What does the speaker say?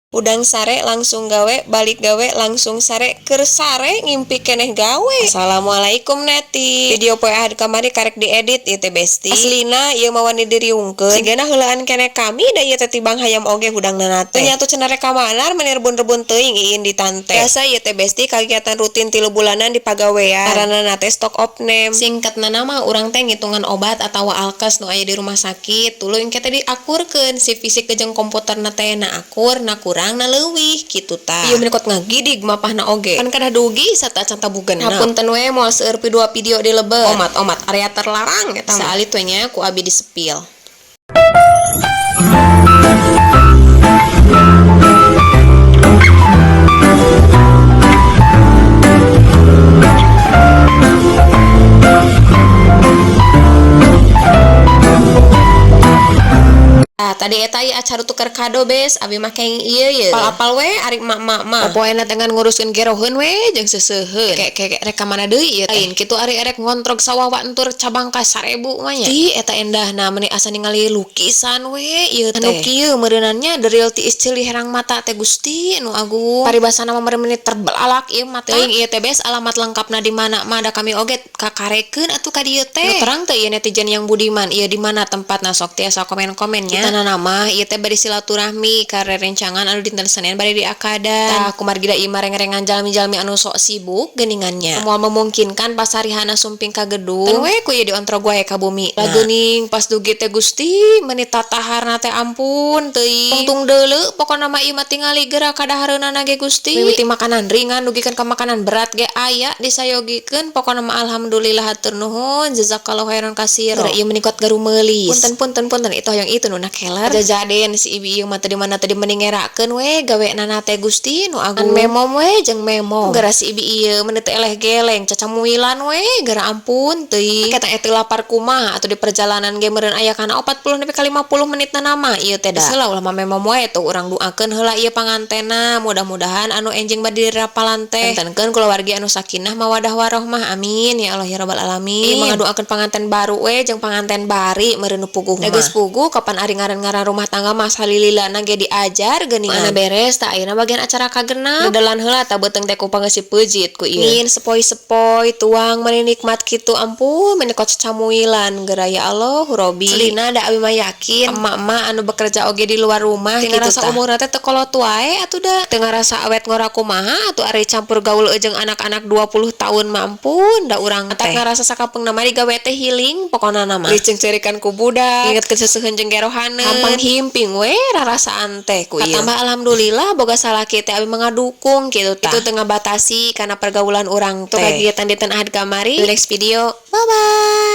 Udang sare langsung gawe, balik gawe langsung sare, keur sare ngimpi keneh gawe. Assalamualaikum Neti. Video poe ahad kamari karek diedit ieu teh besti. Aslina ieu mawani diriungkeun. Sigana heulaan keneh kami da ieu teh tibang hayam oge hudangna teh. Nya atuh cenah rek kamalar meni rebun-rebun teuing iin di tante. Biasa ieu teh besti kagiatan rutin 3 bulanan di pagawean. Karana teh stok opname. Singkatna nama urang teh ngitungan obat atawa alkes nu aya di rumah sakit. Tuluy engke teh diakurkeun si fisik jeung komputerna teh na akur na kurang na leuwih kitu tah. Ieu menikot ngagidig mapahna oge. Kan kada dugi sata can tabugeunna. Hapunten we moal seueur 2 video dilebet. Omat area terlarang eta mah. Saalit we nya ku abi disepil. Tadi eta ieu acara tuker kado bes, abi mah keng ieu ye. Apal we ari emak-emak mah. Popoena dengan nguruskeun geroheun we jeung seuseuheun. Kek rek ka mana deui ieu teh. Lain kitu ari erek ngontrog sawawa entur cabang ka 1000 mah nya. Ti eta endahna meuni asa ningali lukisan we ieu teh. Anu kieu meureunannya deril tiis ceulih herang mata teh Gusti nu agung. Paribasana mah meureun menit terbelalak ieu mata. Teuing ieu teh bes alamat lengkapna di mana mah da kami oge kakarekeun atuh ka dieu teh. Nu terang teh ieu netizen yang budiman ieu di mana tempatna sok tiasa komen-komennya. Nama ieu teh bari silaturahmi ka rerencangan anu dinten Senin bari diakadan. Tah kumargi da ieu mah reng-rengan jalmi-jalmi anu sok sibuk geuningannya. Moal memungkinkan pasarihana sumping ka gedung. Teu we ku ieu diontrog wae ka bumi. Geuning pas dugi teh Gusti meuni tataharna teh ampun teuing. Tungtung deuleu pokona mah ieu mah tingali geura kadahareunana ge Gusti. Mimiti makanan ringan dugikeun ka makanan berat ge aya disayogikeun pokona mah alhamdulillah hatur nuhun jazakallahu khairan katsira. Geura ieu menikot garumeulis. Punten itu hoyong itu nu nakeler. Jajaden si ibi ieu mah tadi mana tadi mending ngerakeun we gawenana teh Gusti nu agung. Memom we jeung memom. Gara si ibi ieu meuni teh eleh geleng cacamuilan we gara ampun teuing. Kita teu lapar kumaha atuh di perjalanan ge meureun aya kana 40 nepi ka 50 menitna nama ieu teh da. Geus ulah mah memom we tuh urang doakeun heula ieu pangantenna mudah-mudahan anu enjing bade dirapalan teh. Tentenkeun kulawargi anu sakinah mawadah warohmah amin ya Allah ya rabbal alamin. Ieu ngadoakeun panganten baru we jeung panganten bari meureun nu puguh mah. Da geus puguh kapan ari ngaran rumah tangga mas halililana ge diajar geuningan. Mana beres tah ayeuna bagian acara kagenap. Dedelan heula tah beuteung teh ku pangeussi peujit ku ieu. Min sepoi-sepoi tuang meuni nikmat kitu ampun meuni kos camuilan geura ya Allah Robi. Selina da abi mah yakin emak-emak anu bekerja oge di luar rumah kitu tah. Ngarasa umurna teh teu kolot wae atuh da. Teu ngarasa awet ngora kumaha atuh ari campur gaul jeung anak-anak 20 tahun mah ampun da urang teh. Ngarasa sakapeungna mah digawe teh healing pokona mah. Diceungceurikan ku budak. Inget keseuheueun jeung gerohana. Panghimping we rarasaan teh ku ieu. Tambah alhamdulillah boga salaki teh abi mangadukung kitu tah. Itu teu ngabatasi kana pergaulan urang teh. Kegiatan dinten ahad kamari. Next video. Bye bye.